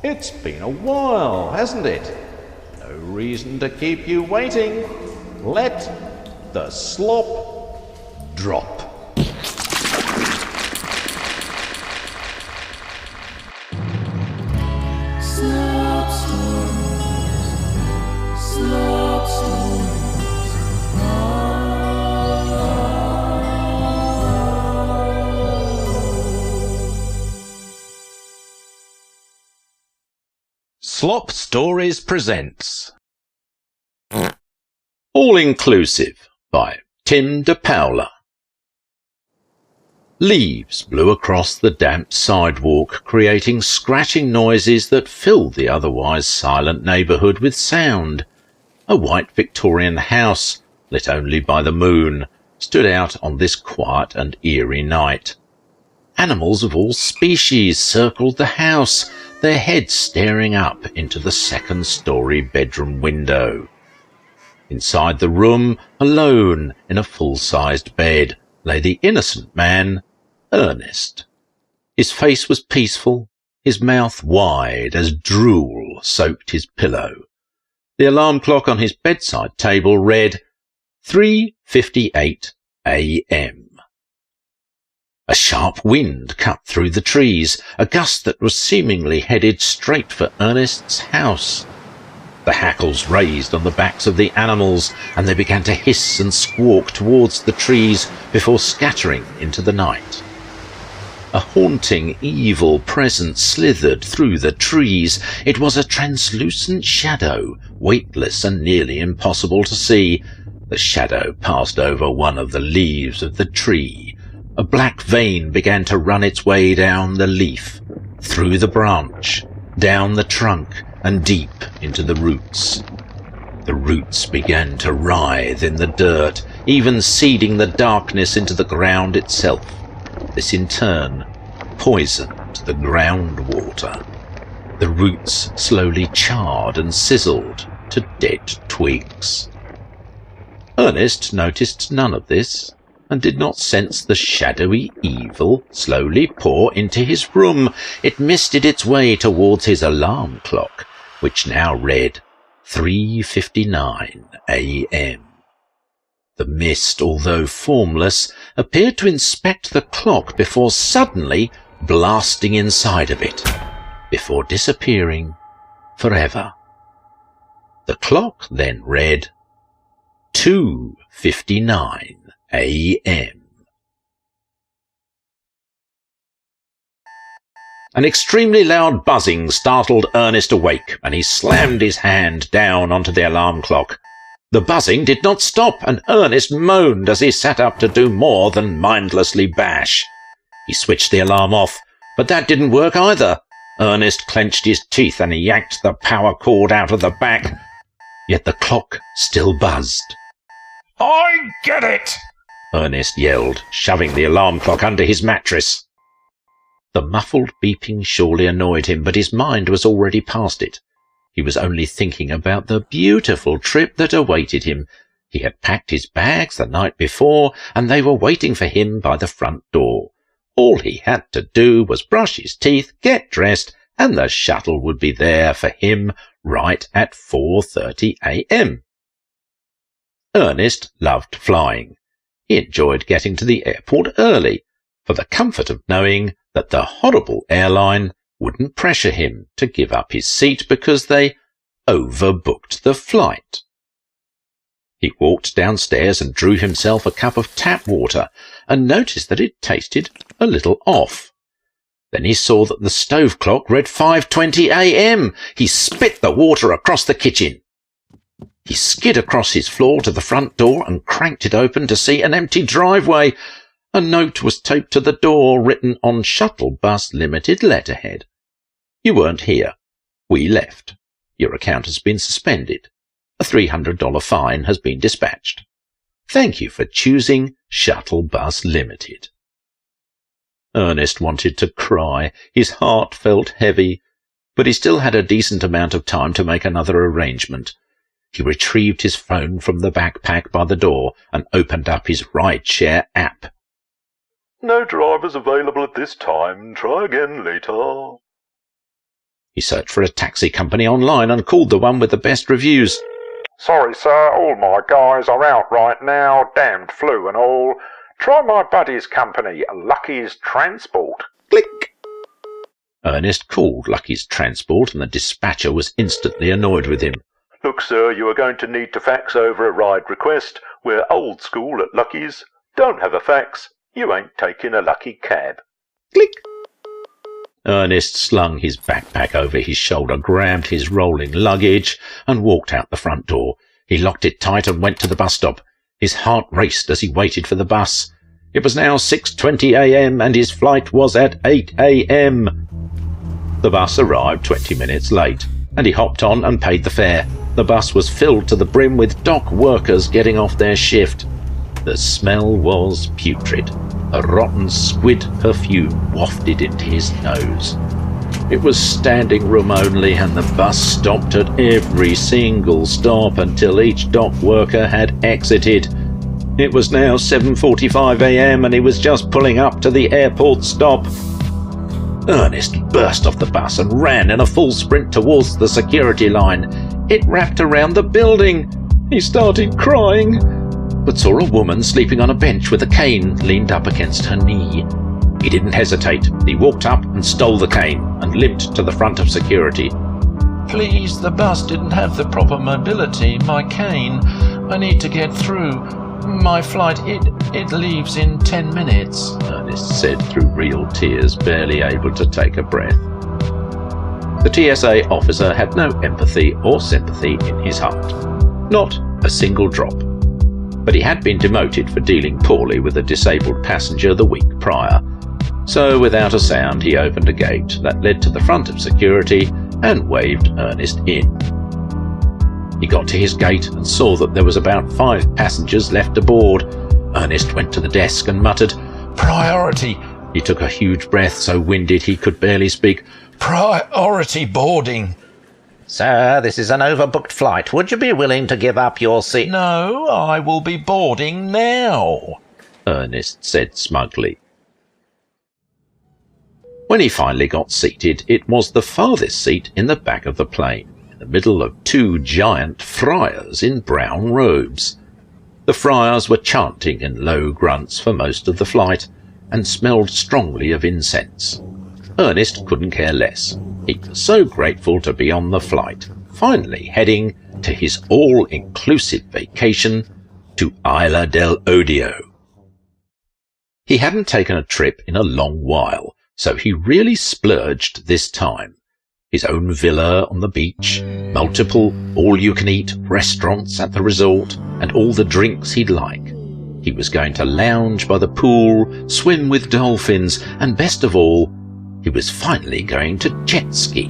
It's been a while, hasn't it? No reason to keep you waiting. Let the slop drop. Slop stories. Slop stories. Slop Stories presents All Inclusive by Tim DePaola. Leaves blew across the damp sidewalk, creating scratching noises that filled the otherwise silent neighbourhood with sound. A white Victorian house, lit only by the moon, stood out on this quiet and eerie night. Animals of all species circled the house, their heads staring up into the second-story bedroom window. Inside the room, alone in a full-sized bed, lay the innocent man, Ernest. His face was peaceful, his mouth wide as drool soaked his pillow. The alarm clock on his bedside table read 3:58 a.m. A sharp wind cut through the trees, a gust that was seemingly headed straight for Ernest's house. The hackles raised on the backs of the animals, and they began to hiss and squawk towards the trees before scattering into the night. A haunting, evil presence slithered through the trees. It was a translucent shadow, weightless and nearly impossible to see. The shadow passed over one of the leaves of the tree. A black vein began to run its way down the leaf, through the branch, down the trunk, and deep into the roots. The roots began to writhe in the dirt, even seeding the darkness into the ground itself. This in turn poisoned the groundwater. The roots slowly charred and sizzled to dead twigs. Ernest noticed none of this, and did not sense the shadowy evil slowly pour into his room. It misted its way towards his alarm clock, which now read 3:59 a.m. The mist, although formless, appeared to inspect the clock before suddenly blasting inside of it, before disappearing forever. The clock then read 2:59 a.m. An extremely loud buzzing startled Ernest awake, and he slammed his hand down onto the alarm clock. The buzzing did not stop, and Ernest moaned as he sat up to do more than mindlessly bash. He switched the alarm off, but that didn't work either. Ernest clenched his teeth and yanked the power cord out of the back, yet the clock still buzzed. I get it! Ernest yelled, shoving the alarm clock under his mattress. The muffled beeping surely annoyed him, but his mind was already past it. He was only thinking about the beautiful trip that awaited him. He had packed his bags the night before, and they were waiting for him by the front door. All he had to do was brush his teeth, get dressed, and the shuttle would be there for him right at 4:30 a.m. Ernest loved flying. He enjoyed getting to the airport early, for the comfort of knowing that the horrible airline wouldn't pressure him to give up his seat because they overbooked the flight. He walked downstairs and drew himself a cup of tap water and noticed that it tasted a little off. Then he saw that the stove clock read 5:20 a.m. He spit the water across the kitchen. He skid across his floor to the front door and cranked it open to see an empty driveway. A note was taped to the door, written on Shuttle Bus Limited letterhead. You weren't here. We left. Your account has been suspended. A $300 fine has been dispatched. Thank you for choosing Shuttle Bus Limited. Ernest wanted to cry. His heart felt heavy, but he still had a decent amount of time to make another arrangement. He retrieved his phone from the backpack by the door and opened up his ride-share app. No drivers available at this time. Try again later. He searched for a taxi company online and called the one with the best reviews. Sorry, sir, all my guys are out right now, damned flu and all. Try my buddy's company, Lucky's Transport. Click! Ernest called Lucky's Transport, and the dispatcher was instantly annoyed with him. Look, sir, you are going to need to fax over a ride request. We're old school at Lucky's. Don't have a fax. You ain't taking a Lucky cab. Click! Ernest slung his backpack over his shoulder, grabbed his rolling luggage, and walked out the front door. He locked it tight and went to the bus stop. His heart raced as he waited for the bus. It was now 6:20 a.m. and his flight was at 8 a.m. The bus arrived 20 minutes late, and he hopped on and paid the fare. The bus was filled to the brim with dock workers getting off their shift. The smell was putrid. A rotten squid perfume wafted into his nose. It was standing room only, and the bus stopped at every single stop until each dock worker had exited. It was now 7:45 a.m. and he was just pulling up to the airport stop. Ernest burst off the bus and ran in a full sprint towards the security line. It wrapped around the building. He started crying, but saw a woman sleeping on a bench with a cane leaned up against her knee. He didn't hesitate. He walked up and stole the cane and limped to the front of security. Please, the bus didn't have the proper mobility. My cane. I need to get through. My flight, it leaves in 10 minutes, Ernest said through real tears, barely able to take a breath. The TSA officer had no empathy or sympathy in his heart. Not a single drop. But he had been demoted for dealing poorly with a disabled passenger the week prior. So without a sound he opened a gate that led to the front of security and waved Ernest in. He got to his gate and saw that there was about 5 passengers left aboard. Ernest went to the desk and muttered, "Priority." He took a huge breath, so winded he could barely speak. "Priority boarding." Sir, this is an overbooked flight. Would you be willing to give up your seat? No, I will be boarding now, Ernest said smugly. When he finally got seated, it was the farthest seat in the back of the plane, in the middle of 2 giant friars in brown robes. The friars were chanting in low grunts for most of the flight, and smelled strongly of incense. Ernest couldn't care less. He was so grateful to be on the flight, finally heading to his all-inclusive vacation to Isla del Odio. He hadn't taken a trip in a long while, so he really splurged this time. His own villa on the beach, multiple all-you-can-eat restaurants at the resort, and all the drinks he'd like. He was going to lounge by the pool, swim with dolphins, and best of all, he was finally going to jet ski.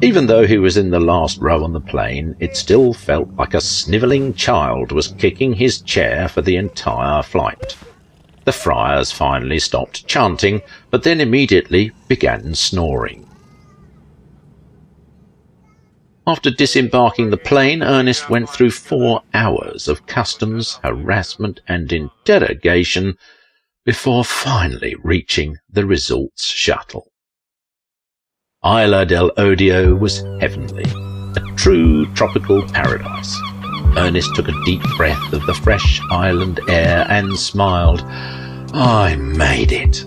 Even though he was in the last row on the plane, it still felt like a snivelling child was kicking his chair for the entire flight. The friars finally stopped chanting, but then immediately began snoring. After disembarking the plane, Ernest went through 4 hours of customs, harassment, and interrogation before finally reaching the resort's shuttle. Isla del Odio was heavenly, a true tropical paradise. Ernest took a deep breath of the fresh island air and smiled. I made it.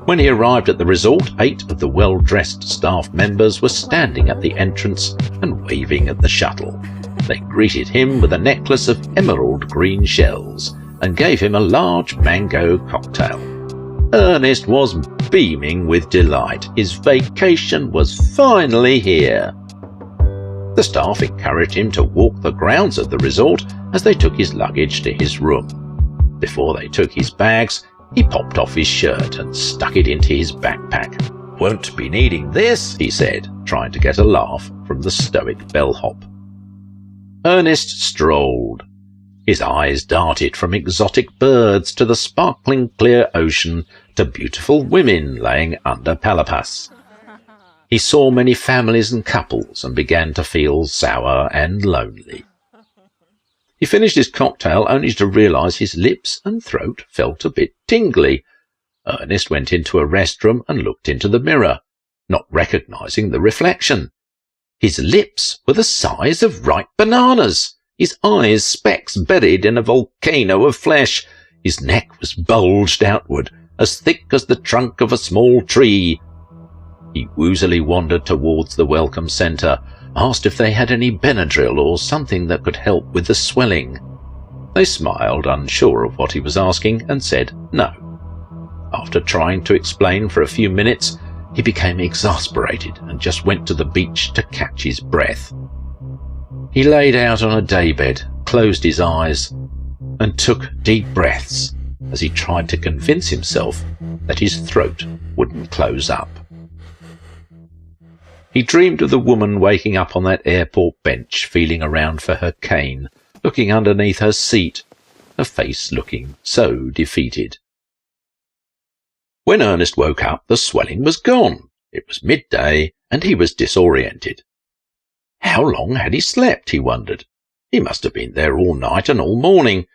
When he arrived at the resort, 8 of the well-dressed staff members were standing at the entrance and waving at the shuttle. They greeted him with a necklace of emerald green shells and gave him a large mango cocktail. Ernest was beaming with delight. His vacation was finally here. The staff encouraged him to walk the grounds of the resort as they took his luggage to his room. Before they took his bags, he popped off his shirt and stuck it into his backpack. Won't be needing this, he said, trying to get a laugh from the stoic bellhop. Ernest strolled. His eyes darted from exotic birds to the sparkling clear ocean to beautiful women laying under palapas. He saw many families and couples and began to feel sour and lonely. He finished his cocktail only to realize his lips and throat felt a bit tingly. Ernest went into a restroom and looked into the mirror, not recognizing the reflection. His lips were the size of ripe bananas, his eyes specks buried in a volcano of flesh, his neck was bulged outward, as thick as the trunk of a small tree. He woozily wandered towards the welcome centre, asked if they had any Benadryl or something that could help with the swelling. They smiled, unsure of what he was asking, and said no. After trying to explain for a few minutes, he became exasperated and just went to the beach to catch his breath. He laid out on a daybed, closed his eyes, and took deep breaths as he tried to convince himself that his throat wouldn't close up. He dreamed of the woman waking up on that airport bench, feeling around for her cane, looking underneath her seat, her face looking so defeated. When Ernest woke up, the swelling was gone. It was midday, and he was disoriented. How long had he slept, he wondered. He must have been there all night and all morning.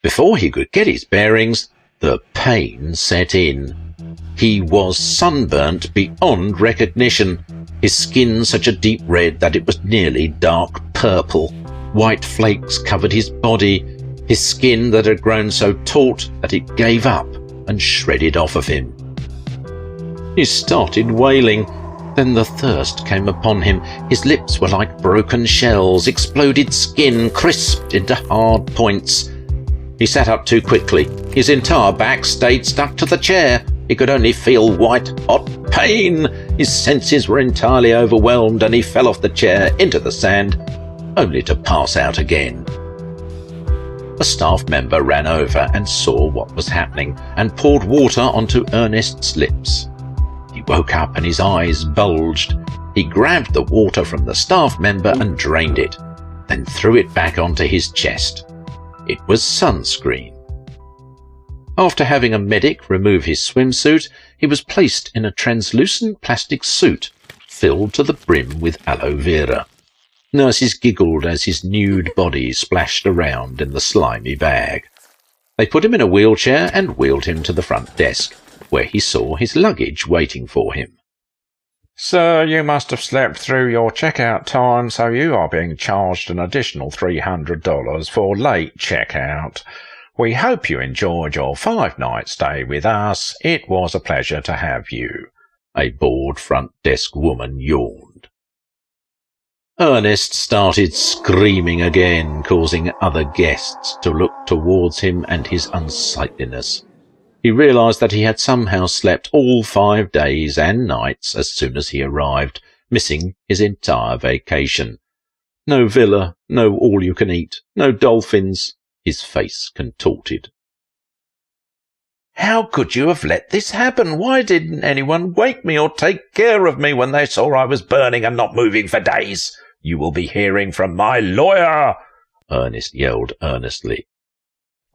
Before he could get his bearings, the pain set in. He was sunburnt beyond recognition, his skin such a deep red that it was nearly dark purple. White flakes covered his body, his skin that had grown so taut that it gave up and shredded off of him. He started wailing. Then the thirst came upon him. His lips were like broken shells, exploded skin crisped into hard points. He sat up too quickly. His entire back stayed stuck to the chair. He could only feel white, hot pain. His senses were entirely overwhelmed, and he fell off the chair into the sand, only to pass out again. A staff member ran over and saw what was happening and poured water onto Ernest's lips. He woke up and his eyes bulged. He grabbed the water from the staff member and drained it, then threw it back onto his chest. It was sunscreen. After having a medic remove his swimsuit, he was placed in a translucent plastic suit filled to the brim with aloe vera. Nurses giggled as his nude body splashed around in the slimy bag. They put him in a wheelchair and wheeled him to the front desk, where he saw his luggage waiting for him. Sir, you must have slept through your checkout time, so you are being charged an additional $300 for late checkout. We hope you enjoyed your 5-night stay with us. It was a pleasure to have you. A bored front desk woman yawned. Ernest started screaming again, causing other guests to look towards him and his unsightliness. He realized that he had somehow slept all 5 days and nights as soon as he arrived, missing his entire vacation. No villa, no all-you-can-eat, no dolphins. His face contorted. How could you have let this happen? Why didn't anyone wake me or take care of me when they saw I was burning and not moving for days? You will be hearing from my lawyer, Ernest yelled earnestly.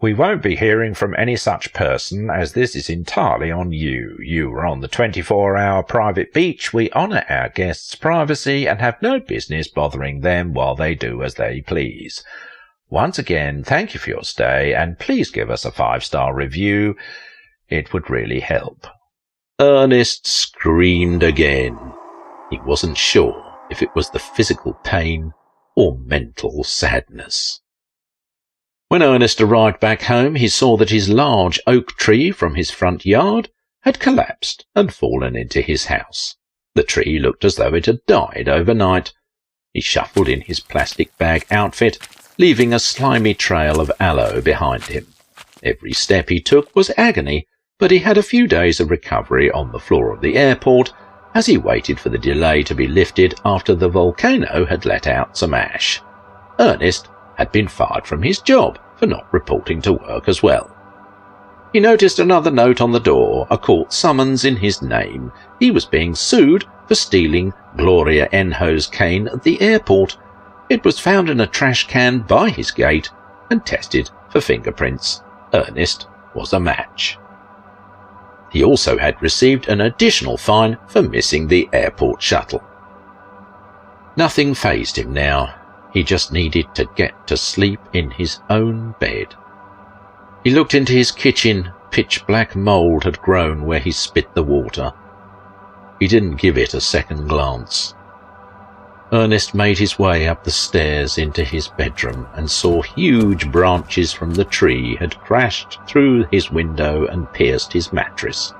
We won't be hearing from any such person, as this is entirely on you. You were on the 24-hour private beach. We honour our guests' privacy and have no business bothering them while they do as they please. Once again, thank you for your stay, and please give us a 5-star review. It would really help. Ernest screamed again. He wasn't sure if it was the physical pain or mental sadness. When Ernest arrived back home, he saw that his large oak tree from his front yard had collapsed and fallen into his house. The tree looked as though it had died overnight. He shuffled in his plastic bag outfit, leaving a slimy trail of aloe behind him. Every step he took was agony, but he had a few days of recovery on the floor of the airport as he waited for the delay to be lifted after the volcano had let out some ash. Ernest had been fired from his job for not reporting to work as well. He noticed another note on the door, a court summons in his name. He was being sued for stealing Gloria Enho's cane at the airport. It was found in a trash can by his gate and tested for fingerprints. Ernest was a match. He also had received an additional fine for missing the airport shuttle. Nothing fazed him now. He just needed to get to sleep in his own bed. He looked into his kitchen pitch-black mould had grown where he spit the water. He didn't give it a second glance. Ernest made his way up the stairs into his bedroom and saw huge branches from the tree had crashed through his window and pierced his mattress.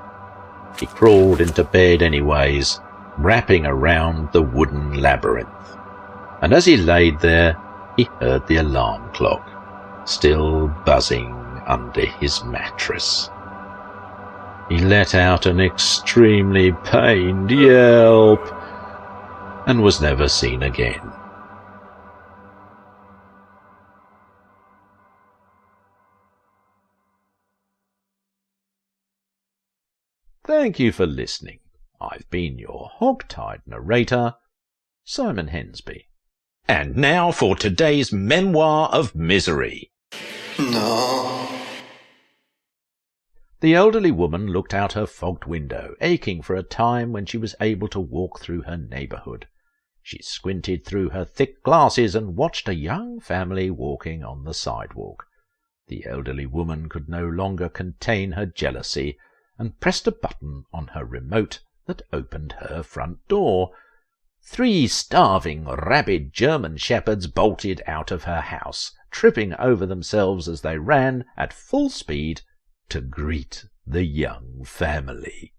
He crawled into bed anyways, wrapping around the wooden labyrinth. And as he laid there, he heard the alarm clock, still buzzing under his mattress. He let out an extremely pained yelp and was never seen again. Thank you for listening. I've been your hog-tied narrator, Simon Hensby. And now for today's Memoir of Misery. No. The elderly woman looked out her fogged window, aching for a time when she was able to walk through her neighbourhood. She squinted through her thick glasses and watched a young family walking on the sidewalk. The elderly woman could no longer contain her jealousy and pressed a button on her remote that opened her front door. 3 starving, rabid German shepherds bolted out of her house, tripping over themselves as they ran at full speed to greet the young family.